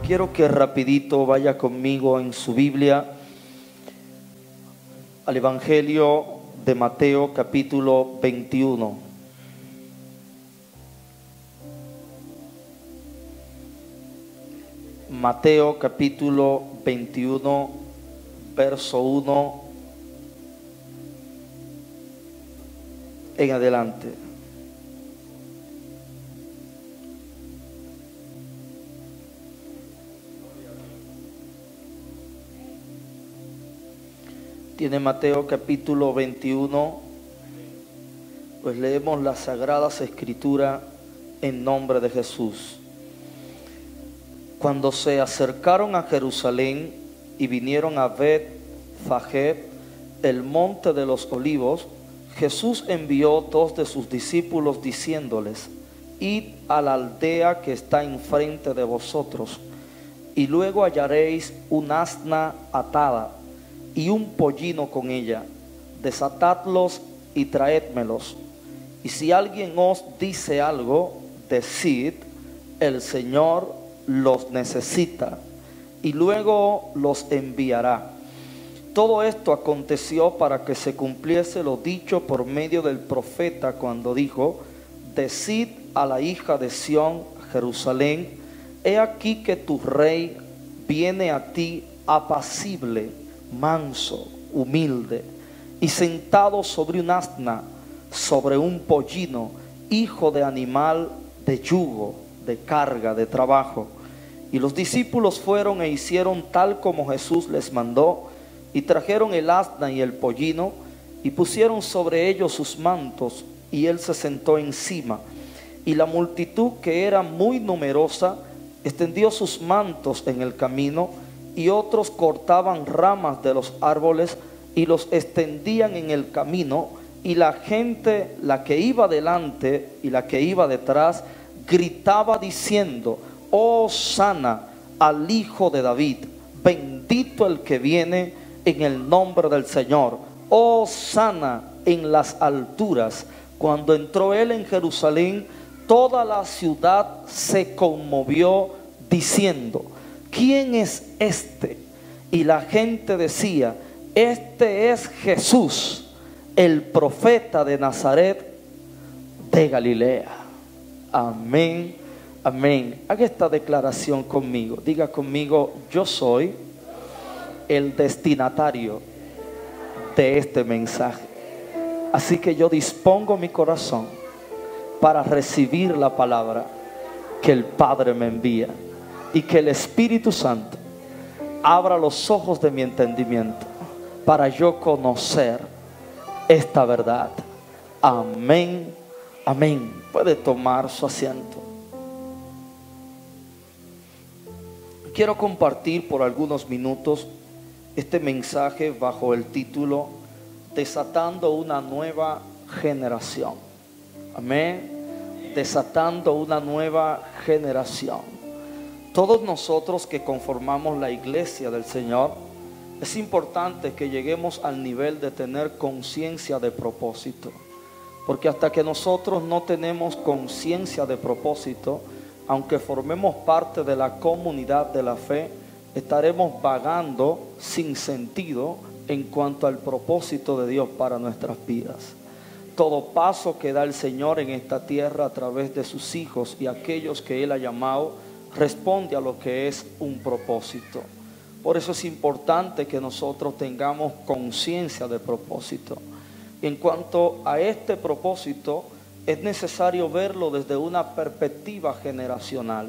Quiero que rapidito vaya conmigo en su Biblia al Evangelio de Mateo capítulo 21. Mateo capítulo 21, verso 1 en adelante. Tiene Mateo capítulo 21, pues leemos las Sagradas Escrituras en nombre de Jesús. Cuando se acercaron a Jerusalén y vinieron a Bet-Fagé, el monte de los olivos, Jesús envió 2 de sus discípulos diciéndoles: id a la aldea que está enfrente de vosotros, y luego hallaréis un asna atada y un pollino con ella. Desatadlos y traédmelos. Y si alguien os dice algo, decid: el Señor los necesita, y luego los enviará. Todo esto aconteció para que se cumpliese lo dicho por medio del profeta, cuando dijo: decid a la hija de Sión, Jerusalén: he aquí que tu rey viene a ti apacible, manso, humilde, y sentado sobre un asna, sobre un pollino, hijo de animal de yugo, de carga, de trabajo. Y los discípulos fueron e hicieron tal como Jesús les mandó, y trajeron el asna y el pollino, y pusieron sobre ellos sus mantos, y él se sentó encima. Y la multitud, que era muy numerosa, extendió sus mantos en el camino, y otros cortaban ramas de los árboles y los extendían en el camino. Y la gente, la que iba delante y la que iba detrás, gritaba diciendo: Hosana al Hijo de David, bendito el que viene en el nombre del Señor, Hosana en las alturas. Cuando entró él en Jerusalén, toda la ciudad se conmovió diciendo: ¿quién es este? Y la gente decía: este es Jesús, el profeta de Nazaret de Galilea. Amén, amén. Haga esta declaración conmigo. Diga conmigo: yo soy el destinatario de este mensaje. Así que yo dispongo mi corazón para recibir la palabra que el Padre me envía, y que el Espíritu Santo abra los ojos de mi entendimiento para yo conocer esta verdad. Amén, amén. Puede tomar su asiento. Quiero compartir por algunos minutos este mensaje bajo el título: Desatando una nueva generación. Amén. Desatando una nueva generación. Todos nosotros que conformamos la iglesia del Señor, es importante que lleguemos al nivel de tener conciencia de propósito. Porque hasta que nosotros no tenemos conciencia de propósito, aunque formemos parte de la comunidad de la fe, estaremos vagando sin sentido en cuanto al propósito de Dios para nuestras vidas. Todo paso que da el Señor en esta tierra a través de sus hijos y aquellos que Él ha llamado, responde a lo que es un propósito. Por eso es importante que nosotros tengamos conciencia de propósito. En cuanto a este propósito, es necesario verlo desde una perspectiva generacional,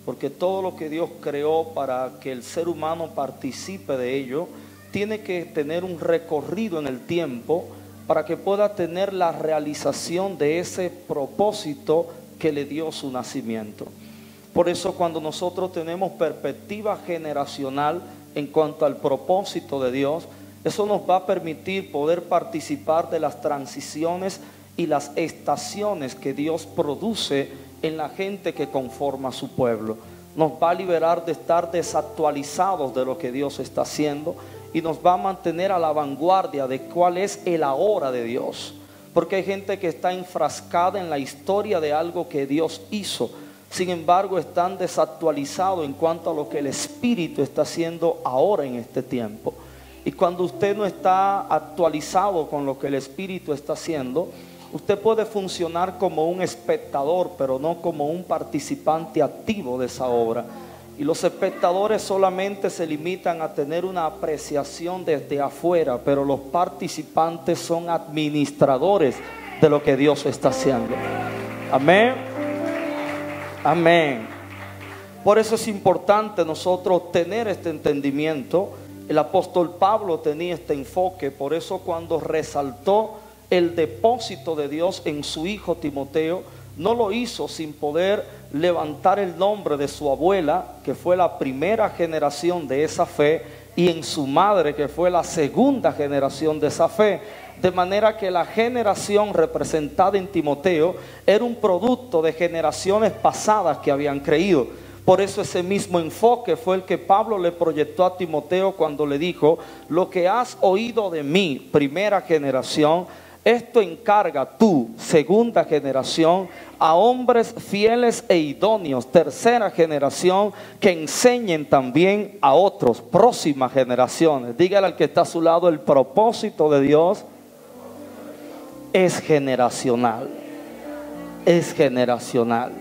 porque todo lo que Dios creó para que el ser humano participe de ello, tiene que tener un recorrido en el tiempo para que pueda tener la realización de ese propósito que le dio su nacimiento. Por eso, cuando nosotros tenemos perspectiva generacional en cuanto al propósito de Dios, eso nos va a permitir poder participar de las transiciones y las estaciones que Dios produce en la gente que conforma su pueblo. Nos va a liberar de estar desactualizados de lo que Dios está haciendo, y nos va a mantener a la vanguardia de cuál es el ahora de Dios. Porque hay gente que está enfrascada en la historia de algo que Dios hizo, Sin embargo, están desactualizados en cuanto a lo que el Espíritu está haciendo ahora en este tiempo. Y cuando usted no está actualizado con lo que el Espíritu está haciendo, usted puede funcionar como un espectador, pero no como un participante activo de esa obra. Y los espectadores solamente se limitan a tener una apreciación desde afuera, pero los participantes son administradores de lo que Dios está haciendo. Amén. Amén. Por eso es importante nosotros tener este entendimiento. El apóstol Pablo tenía este enfoque. Por eso cuando resaltó el depósito de Dios en su hijo Timoteo, no lo hizo sin poder levantar el nombre de su abuela, que fue la primera generación de esa fe, y en su madre, que fue la segunda generación de esa fe. De manera que la generación representada en Timoteo era un producto de generaciones pasadas que habían creído. Por eso ese mismo enfoque fue el que Pablo le proyectó a Timoteo cuando le dijo: lo que has oído de mí, primera generación, esto encarga tú, segunda generación, a hombres fieles e idóneos, tercera generación, que enseñen también a otros, próximas generaciones. Dígale al que está a su lado: el propósito de Dios es generacional. Es generacional.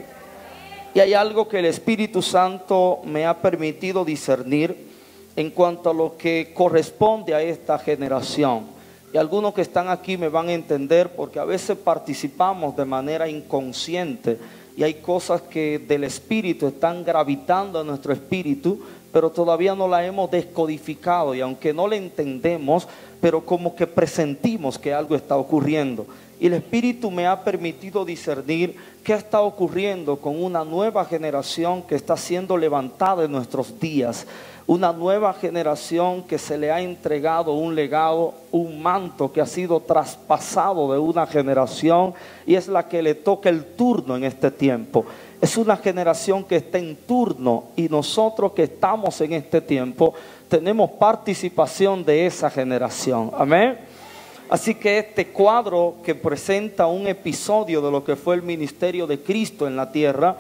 Y hay algo que el Espíritu Santo me ha permitido discernir en cuanto a lo que corresponde a esta generación. Y algunos que están aquí me van a entender, porque a veces participamos de manera inconsciente y hay cosas que del Espíritu están gravitando en nuestro espíritu, pero todavía no la hemos descodificado, y aunque no la entendemos, pero como que presentimos que algo está ocurriendo. Y el Espíritu me ha permitido discernir qué está ocurriendo con una nueva generación que está siendo levantada en nuestros días. Una nueva generación que se le ha entregado un legado, un manto que ha sido traspasado de una generación, y es la que le toca el turno en este tiempo. Es una generación que está en turno, y nosotros que estamos en este tiempo tenemos participación de esa generación. Amén. Así que este cuadro, que presenta un episodio de lo que fue el ministerio de Cristo en la tierra,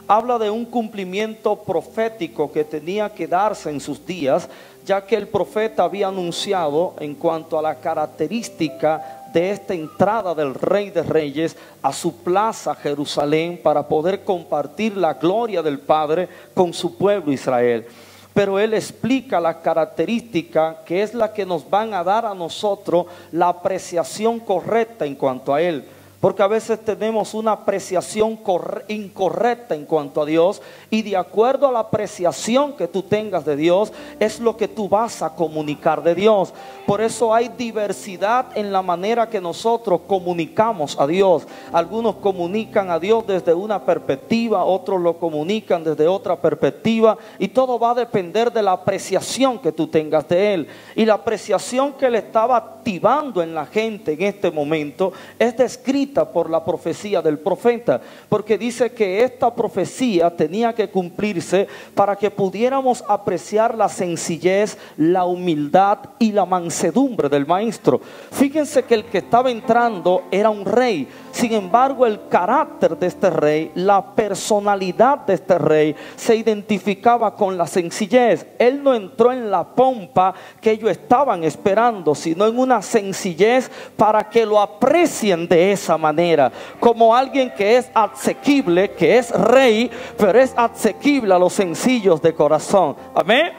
habla de un cumplimiento profético que tenía que darse en sus días, ya que el profeta había anunciado en cuanto a la característica de esta entrada del Rey de Reyes a su plaza Jerusalén, para poder compartir la gloria del Padre con su pueblo Israel. Pero él explica la característica que es la que nos van a dar a nosotros la apreciación correcta en cuanto a él. Porque a veces tenemos una apreciación incorrecta en cuanto a Dios, y de acuerdo a la apreciación que tú tengas de Dios, es lo que tú vas a comunicar de Dios. Por eso hay diversidad en la manera que nosotros comunicamos a Dios. Algunos comunican a Dios desde una perspectiva, otros lo comunican desde otra perspectiva, y todo va a depender de la apreciación que tú tengas de Él. Y la apreciación que Él estaba activando en la gente en este momento es descrita por la profecía del profeta, porque dice que esta profecía tenía que cumplirse para que pudiéramos apreciar la sencillez, la humildad y la mansedumbre del maestro. Fíjense que el que estaba entrando era un rey. Sin embargo, el carácter de este rey, la personalidad de este rey, se identificaba con la sencillez. Él no entró en la pompa que ellos estaban esperando, sino en una sencillez para que lo aprecien de esa manera, como alguien que es asequible, que es rey, pero es asequible a los sencillos de corazón. Amén.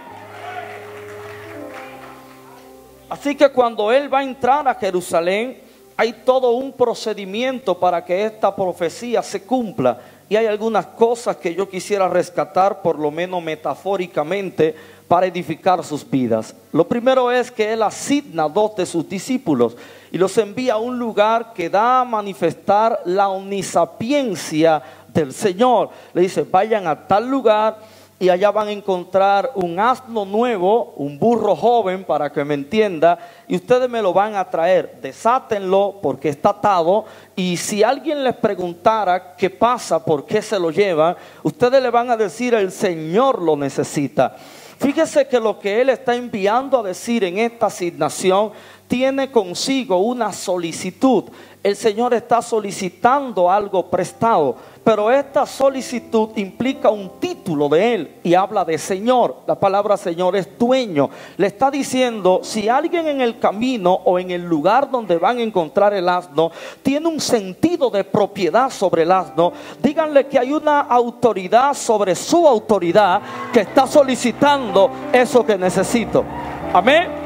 Así que cuando él va a entrar a Jerusalén, hay todo un procedimiento para que esta profecía se cumpla. Y hay algunas cosas que yo quisiera rescatar, por lo menos metafóricamente, para edificar sus vidas. Lo primero es que él asigna 2 de sus discípulos y los envía a un lugar que da a manifestar la omnisapiencia del Señor. Le dice: vayan a tal lugar y allá van a encontrar un asno nuevo, un burro joven, para que me entienda, y ustedes me lo van a traer. Desátenlo porque está atado, y si alguien les preguntara qué pasa, por qué se lo llevan, ustedes le van a decir: el Señor lo necesita. Fíjese que lo que él está enviando a decir en esta asignación tiene consigo una solicitud. El Señor está solicitando algo prestado, pero esta solicitud implica un título de Él y habla de Señor. La palabra Señor es dueño. Le está diciendo, si alguien en el camino o en el lugar donde van a encontrar el asno tiene un sentido de propiedad sobre el asno, díganle que hay una autoridad sobre su autoridad que está solicitando eso que necesito. Amén.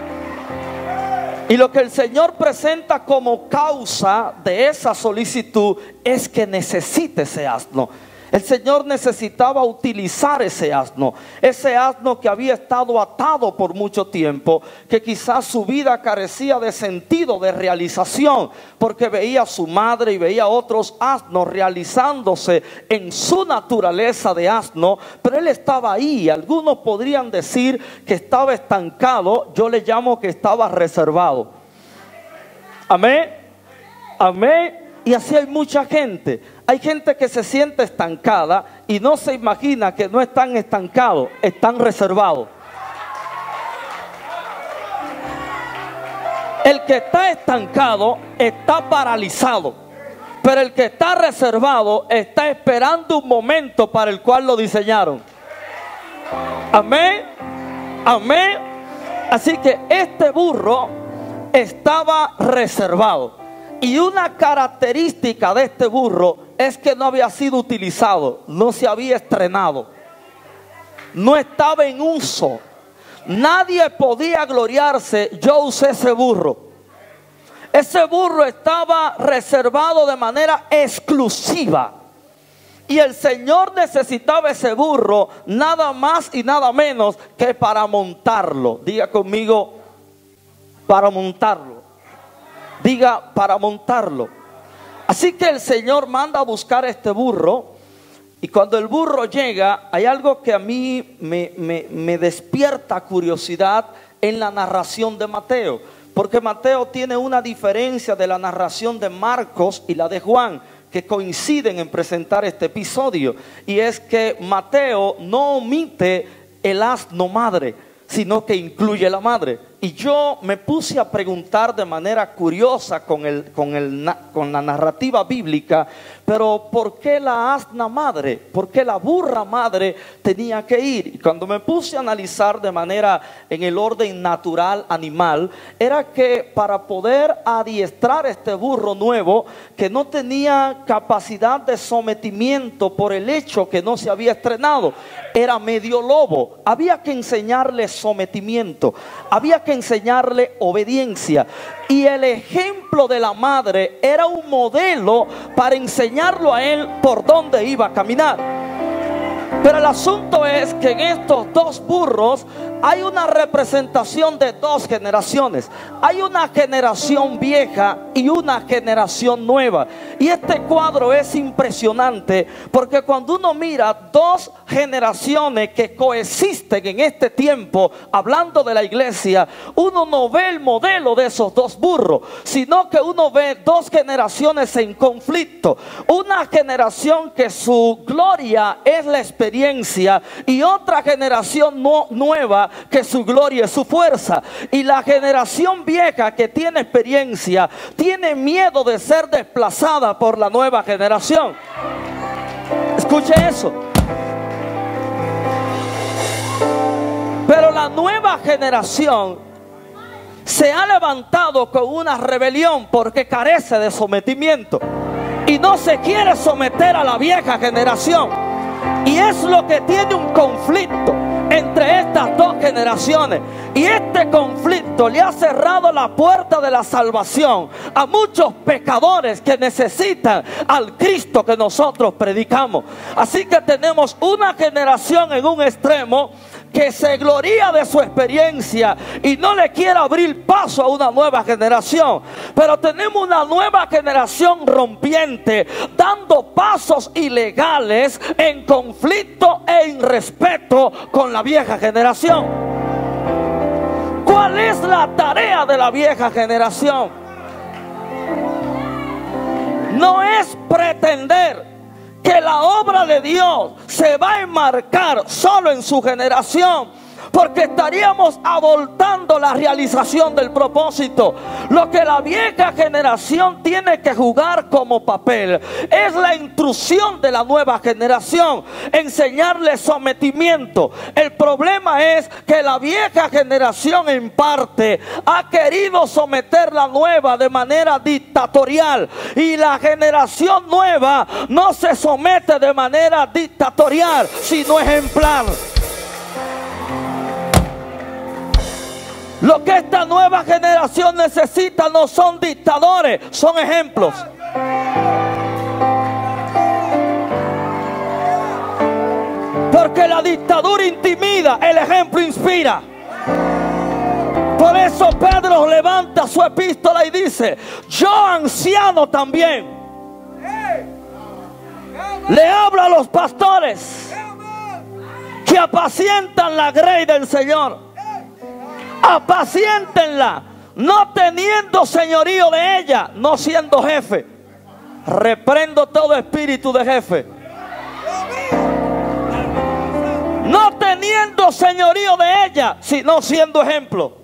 Y lo que el Señor presenta como causa de esa solicitud es que necesite ese asno. El Señor necesitaba utilizar ese asno que había estado atado por mucho tiempo, que quizás su vida carecía de sentido, de realización, porque veía a su madre y veía a otros asnos realizándose en su naturaleza de asno, pero él estaba ahí. Algunos podrían decir que estaba estancado, yo le llamo que estaba reservado. Amén, amén. Y así hay mucha gente. Hay gente que se siente estancada y no se imagina que no están estancados, están reservados. El que está estancado está paralizado, pero el que está reservado está esperando un momento para el cual lo diseñaron. Amén, amén. Así que este burro estaba reservado. Y una característica de este burro es que no había sido utilizado, no se había estrenado, no estaba en uso. Nadie podía gloriarse, yo usé ese burro. Ese burro estaba reservado de manera exclusiva. Y el Señor necesitaba ese burro nada más y nada menos que para montarlo. Diga conmigo, para montarlo. Diga, para montarlo. Así que el Señor manda a buscar a este burro. Y cuando el burro llega, hay algo que a mí me despierta curiosidad en la narración de Mateo. Porque Mateo tiene una diferencia de la narración de Marcos y la de Juan, que coinciden en presentar este episodio. Y es que Mateo no omite el asno madre, sino que incluye la madre. Y yo me puse a preguntar de manera curiosa con la narrativa bíblica, pero ¿por qué la asna madre? ¿Por qué la burra madre tenía que ir? Y cuando me puse a analizar de manera en el orden natural, animal, era que para poder adiestrar este burro nuevo, que no tenía capacidad de sometimiento por el hecho que no se había estrenado, era medio lobo, había que enseñarle sometimiento, había que enseñarle obediencia. Y el ejemplo de la madre era un modelo para enseñarlo a él por dónde iba a caminar. Pero el asunto es que en estos dos burros hay una representación de dos generaciones. Hay una generación vieja y una generación nueva. Y este cuadro es impresionante porque cuando uno mira dos generaciones que coexisten en este tiempo, hablando de la iglesia, uno no ve el modelo de esos dos burros, sino que uno ve dos generaciones en conflicto. Una generación que su gloria es la experiencia y otra generación nueva que su gloria es su fuerza. Y la generación vieja que tiene experiencia tiene miedo de ser desplazada por la nueva generación. Escuche eso. Pero la nueva generación se ha levantado con una rebelión porque carece de sometimiento y no se quiere someter a la vieja generación. Y es lo que tiene un conflicto entre estas dos generaciones. Y este conflicto le ha cerrado la puerta de la salvación a muchos pecadores que necesitan al Cristo que nosotros predicamos. Así que tenemos una generación en un extremo que se gloría de su experiencia y no le quiere abrir paso a una nueva generación. Pero tenemos una nueva generación rompiente, dando pasos ilegales en conflicto e irrespeto con la vieja generación. ¿Cuál es la tarea de la vieja generación? No es pretender que la obra de Dios se va a enmarcar solo en su generación, porque estaríamos abortando la realización del propósito. Lo que la vieja generación tiene que jugar como papel es la intrusión de la nueva generación, enseñarle sometimiento. El problema es que la vieja generación en parte ha querido someter la nueva de manera dictatorial, y la generación nueva no se somete de manera dictatorial, sino ejemplar. Lo que esta nueva generación necesita no son dictadores, son ejemplos. Porque la dictadura intimida, el ejemplo inspira. Por eso Pedro levanta su epístola y dice: yo, anciano también, le hablo a los pastores que apacientan la grey del Señor. Apaciéntenla, no teniendo señorío de ella, no siendo jefe. Reprendo todo espíritu de jefe. No teniendo señorío de ella, sino siendo ejemplo.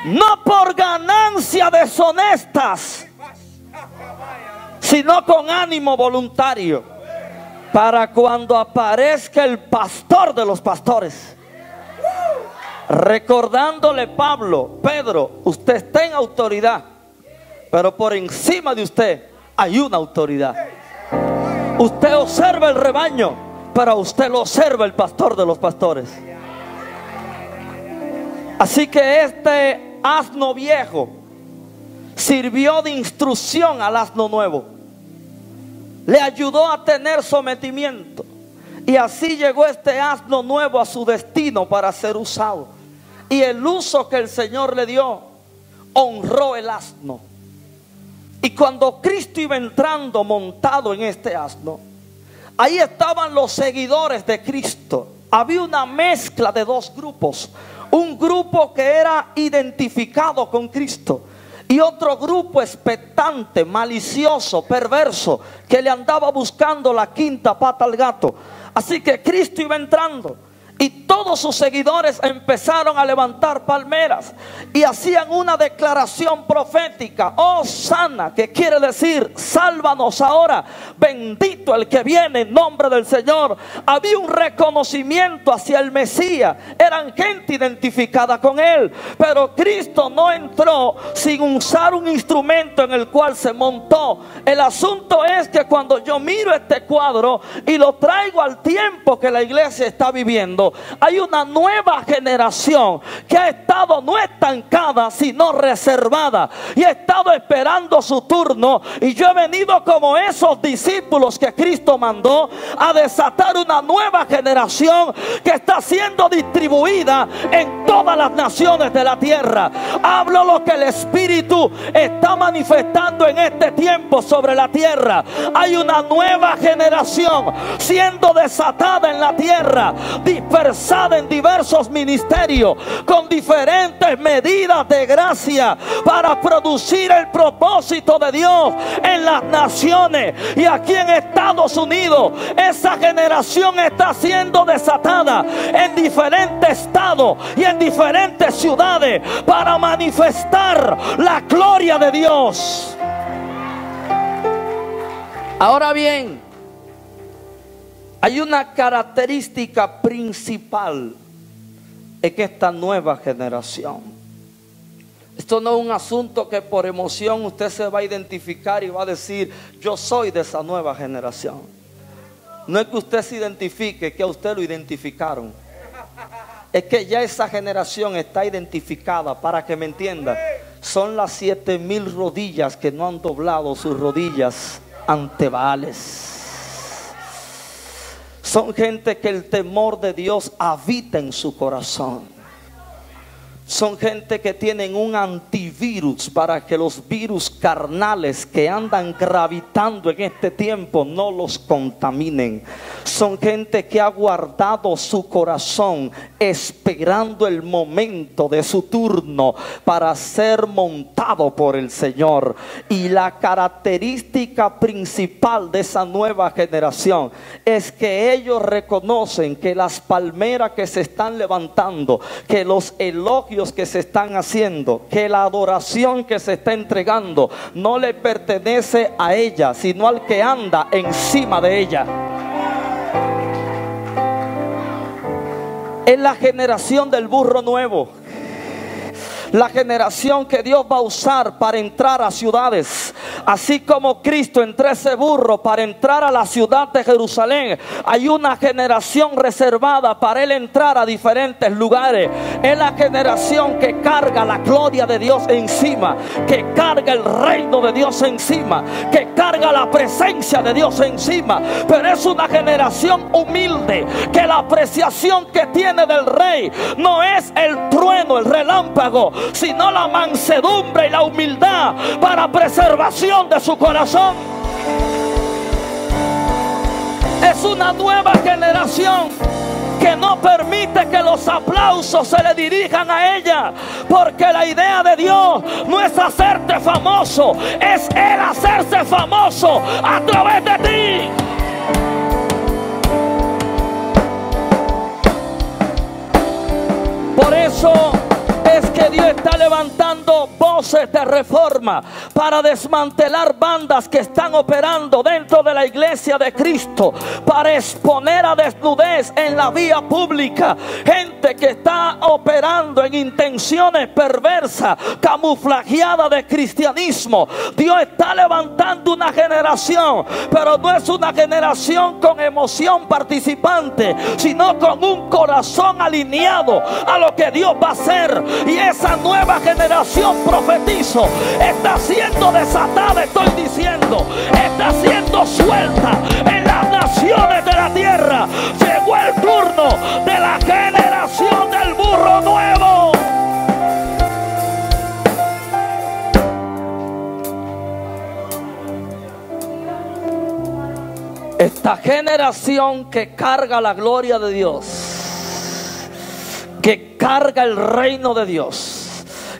No por ganancia deshonestas, sino con ánimo voluntario, para cuando aparezca el pastor de los pastores. Recordándole Pedro, usted está en autoridad, pero por encima de usted hay una autoridad. Usted observa el rebaño, pero usted lo observa el pastor de los pastores. Así que este asno viejo sirvió de instrucción al asno nuevo. Le ayudó a tener sometimiento. Y así llegó este asno nuevo a su destino para ser usado. Y el uso que el Señor le dio honró el asno. Y cuando Cristo iba entrando montado en este asno, ahí estaban los seguidores de Cristo. Había una mezcla de dos grupos. Un grupo que era identificado con Cristo, y otro grupo expectante, malicioso, perverso, que le andaba buscando la quinta pata al gato. Así que Cristo iba entrando, y todos sus seguidores empezaron a levantar palmeras y hacían una declaración profética: Hosana, que quiere decir sálvanos ahora, bendito el que viene en nombre del Señor. Había un reconocimiento hacia el Mesías, eran gente identificada con él. Pero Cristo no entró sin usar un instrumento en el cual se montó. El asunto es que cuando yo miro este cuadro y lo traigo al tiempo que la iglesia está viviendo, hay una nueva generación que ha estado no estancada, sino reservada, y ha estado esperando su turno. Y yo he venido como esos discípulos que Cristo mandó a desatar una nueva generación que está siendo distribuida en todas las naciones de la tierra. Hablo lo que el Espíritu está manifestando en este tiempo sobre la tierra. Hay una nueva generación siendo desatada en la tierra, dispersada en diversos ministerios, con diferentes medidas de gracia para producir el propósito de Dios en las naciones. Y aquí en Estados Unidos esa generación está siendo desatada en diferentes estados y en diferentes ciudades para manifestar la gloria de Dios. Ahora bien, hay una característica principal en esta nueva generación. Esto no es un asunto que por emoción usted se va a identificar y va a decir: yo soy de esa nueva generación. No es que usted se identifique, es que a usted lo identificaron. Es que ya esa generación está identificada. Para que me entienda, son las 7,000 rodillas que no han doblado sus rodillas ante Baales. Son gente que el temor de Dios habita en su corazón. Son gente que tienen un antivirus para que los virus carnales que andan gravitando en este tiempo no los contaminen. Son gente que ha guardado su corazón esperando el momento de su turno para ser montado por el Señor. Y la característica principal de esa nueva generación es que ellos reconocen que las palmeras que se están levantando, que los elogios que se están haciendo, que la adoración que se está entregando no le pertenece a ella, sino al que anda encima de ella. Es la generación del burro nuevo, la generación que Dios va a usar para entrar a ciudades. Así como Cristo entró ese burro para entrar a la ciudad de Jerusalén, hay una generación reservada para Él entrar a diferentes lugares. Es la generación que carga la gloria de Dios encima, que carga el reino de Dios encima, que carga la presencia de Dios encima. Pero es una generación humilde, que la apreciación que tiene del rey no es el trueno, el relámpago, sino la mansedumbre y la humildad para preservación de su corazón. Es una nueva generación que no permite que los aplausos se le dirijan a ella, porque la idea de Dios no es hacerte famoso, es Él hacerse famoso a través de ti. Por eso es que Dios está levantando voces de reforma para desmantelar bandas que están operando dentro de la iglesia de Cristo, para exponer a desnudez en la vía pública gente que está operando en intenciones perversas, camuflajeadas de cristianismo. Dios está levantando una generación, pero no es una generación con emoción participante, sino con un corazón alineado a lo que Dios va a hacer. Y esa nueva generación, profetizo, está siendo desatada, estoy diciendo, está siendo suelta en las naciones de la tierra. Llegó el turno de la generación del burro nuevo. Esta generación que carga la gloria de Dios, que carga el reino de Dios,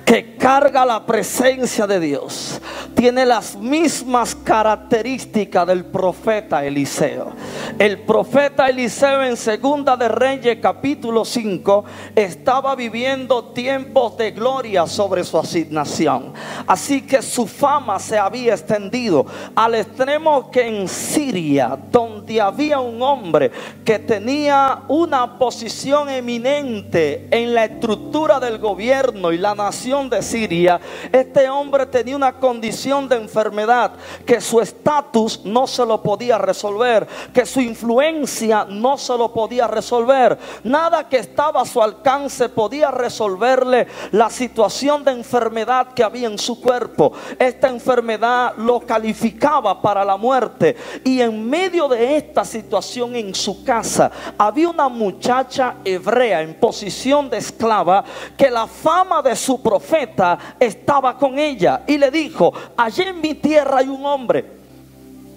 que carga la presencia de Dios, tiene las mismas características del profeta Eliseo. El profeta Eliseo en Segunda de Reyes capítulo 5 estaba viviendo tiempos de gloria sobre su asignación. Así que su fama se había extendido al extremo que en Siria, donde había un hombre que tenía una posición eminente en la estructura del gobierno y la nación de Siria, este hombre tenía una condición de enfermedad que su estatus no se lo podía resolver, que su influencia no se lo podía resolver. Nada que estaba a su alcance podía resolverle la situación de enfermedad que había en su cuerpo. Esta enfermedad lo calificaba para la muerte, y en medio de esta situación en su casa había una muchacha hebrea en posición de esclava, que la fama de su profeta estaba con ella, y le dijo: allí en mi tierra hay un hombre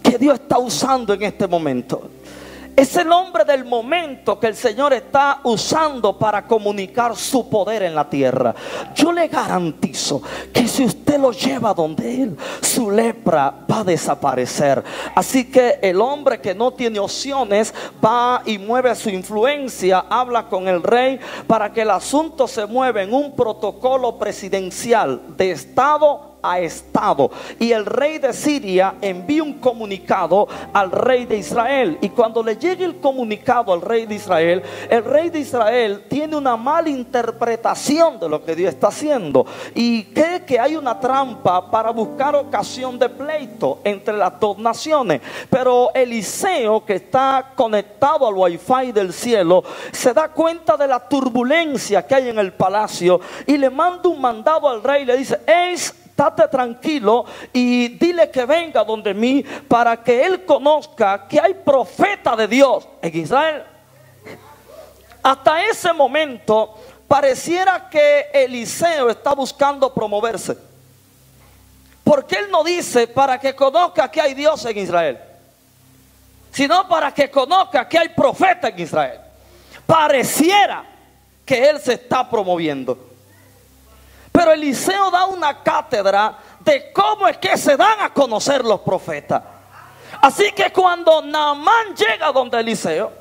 que Dios está usando en este momento. Es el hombre del momento que el Señor está usando para comunicar su poder en la tierra. Yo le garantizo que si usted lo lleva donde Él, su lepra va a desaparecer. Así que el hombre que no tiene opciones va y mueve su influencia, habla con el rey para que el asunto se mueva en un protocolo presidencial de estado a estado, y el rey de Siria envía un comunicado al rey de Israel. Y cuando le llegue el comunicado al rey de Israel, el rey de Israel tiene una mala interpretación de lo que Dios está haciendo y cree que hay una trampa para buscar ocasión de pleito entre las dos naciones. Pero Eliseo, que está conectado al wifi del cielo, se da cuenta de la turbulencia que hay en el palacio y le manda un mandado al rey y le dice: estate tranquilo y dile que venga donde mí, para que él conozca que hay profeta de Dios en Israel. Hasta ese momento pareciera que Eliseo está buscando promoverse. Porque él no dice para que conozca que hay Dios en Israel, sino para que conozca que hay profeta en Israel. Pareciera que él se está promoviendo. Pero Eliseo da una cátedra de cómo es que se dan a conocer los profetas. Así que cuando Naamán llega donde Eliseo,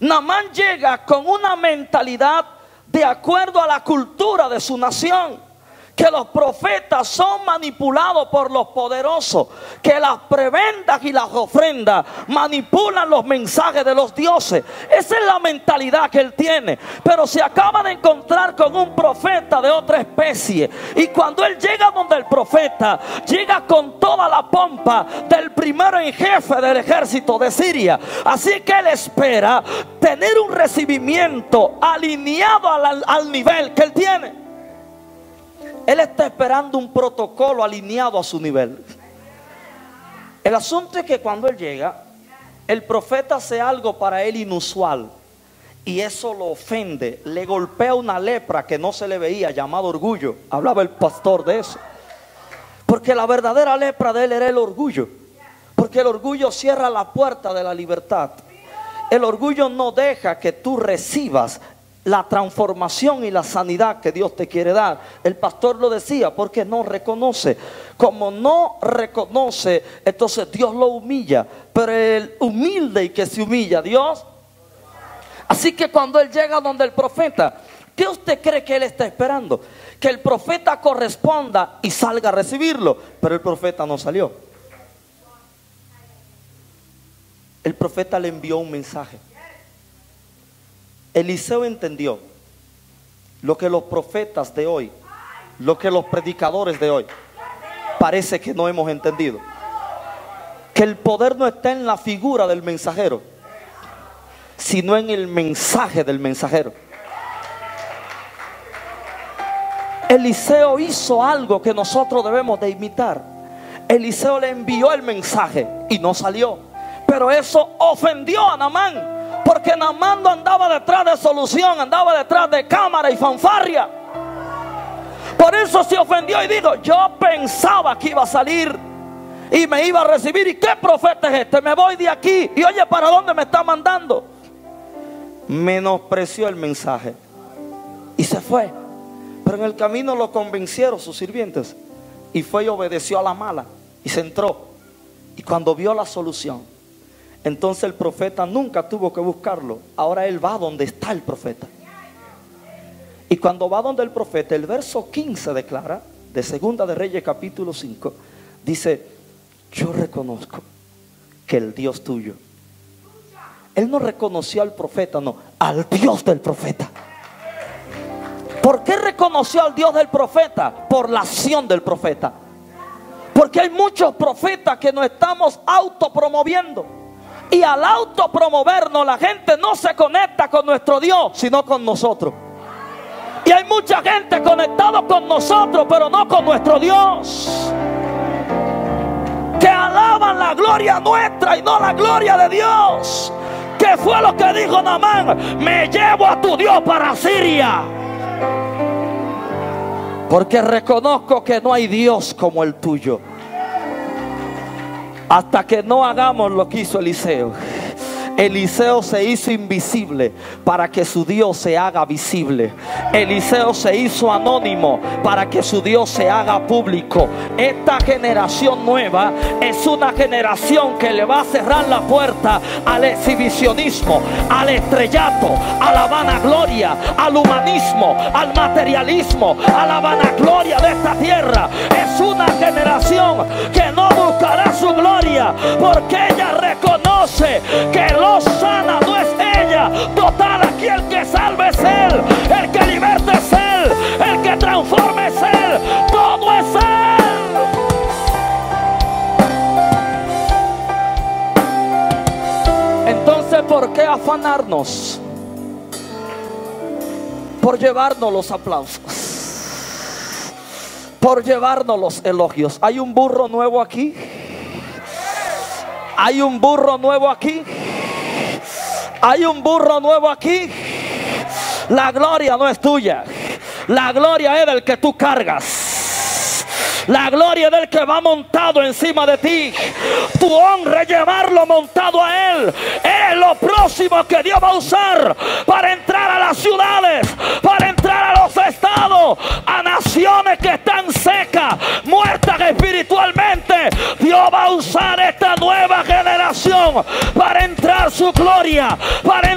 Naamán llega con una mentalidad de acuerdo a la cultura de su nación, que los profetas son manipulados por los poderosos, que las prebendas y las ofrendas manipulan los mensajes de los dioses. Esa es la mentalidad que él tiene. Pero se acaba de encontrar con un profeta de otra especie, y cuando él llega donde el profeta, llega con toda la pompa del primero en jefe del ejército de Siria. Así que él espera tener un recibimiento alineado al nivel que él tiene. Él está esperando un protocolo alineado a su nivel. El asunto es que cuando él llega, el profeta hace algo para él inusual, y eso lo ofende. Le golpea una lepra que no se le veía, llamado orgullo. Hablaba el pastor de eso, porque la verdadera lepra de él era el orgullo. Porque el orgullo cierra la puerta de la libertad. El orgullo no deja que tú recibas la transformación y la sanidad que Dios te quiere dar. El pastor lo decía, porque no reconoce. Como no reconoce, entonces Dios lo humilla. Pero el humilde y que se humilla, Dios. Así que cuando él llega donde el profeta, ¿qué usted cree que él está esperando? Que el profeta corresponda y salga a recibirlo. Pero el profeta no salió. El profeta le envió un mensaje. Eliseo entendió lo que los profetas de hoy, lo que los predicadores de hoy parece que no hemos entendido: que el poder no está en la figura del mensajero, sino en el mensaje del mensajero. Eliseo hizo algo que nosotros debemos de imitar. Eliseo le envió el mensaje y no salió, pero eso ofendió a Naamán. Porque Naamán no andaba detrás de solución, andaba detrás de cámara y fanfarria. Por eso se ofendió y dijo: yo pensaba que iba a salir y me iba a recibir. ¿Y qué profeta es este? Me voy de aquí y oye, ¿para dónde me está mandando? Menospreció el mensaje y se fue. Pero en el camino lo convencieron sus sirvientes, y fue y obedeció a la mala y se entró. Y cuando vio la solución, entonces el profeta nunca tuvo que buscarlo. Ahora él va donde está el profeta. Y cuando va donde el profeta, el verso 15 declara, de Segunda de Reyes capítulo 5, dice: yo reconozco que el Dios tuyo. Él no reconoció al profeta, no, al Dios del profeta. ¿Por qué reconoció al Dios del profeta? Por la acción del profeta. Porque hay muchos profetas que nos estamos autopromoviendo. Y al autopromovernos, la gente no se conecta con nuestro Dios, sino con nosotros. Y hay mucha gente conectada con nosotros, pero no con nuestro Dios, que alaban la gloria nuestra y no la gloria de Dios. ¿Qué fue lo que dijo Naamán? Me llevo a tu Dios para Siria, porque reconozco que no hay Dios como el tuyo. Hasta que no hagamos lo que hizo Eliseo. Eliseo se hizo invisible para que su Dios se haga visible. Eliseo se hizo anónimo para que su Dios se haga público. Esta generación nueva es una generación que le va a cerrar la puerta al exhibicionismo, al estrellato, a la vanagloria, al humanismo, al materialismo, a la vanagloria de esta tierra. Es una generación que no buscará su gloria, porque ella reconoce que lo sana no es ella. Total, aquí el que salve es Él, el que liberte es Él, el que transforme es Él, todo es Él. Entonces, ¿por qué afanarnos por llevarnos los aplausos, por llevarnos los elogios? ¿Hay un burro nuevo aquí? ¿Hay un burro nuevo aquí? ¿Hay un burro nuevo aquí? La gloria no es tuya. La gloria es del que tú cargas. La gloria del que va montado encima de ti. Tu honra es llevarlo montado a Él. Es lo próximo que Dios va a usar para entrar a las ciudades, para entrar a los estados, a naciones que están secas, muertas espiritualmente. Dios va a usar esta nueva generación para entrar su gloria, para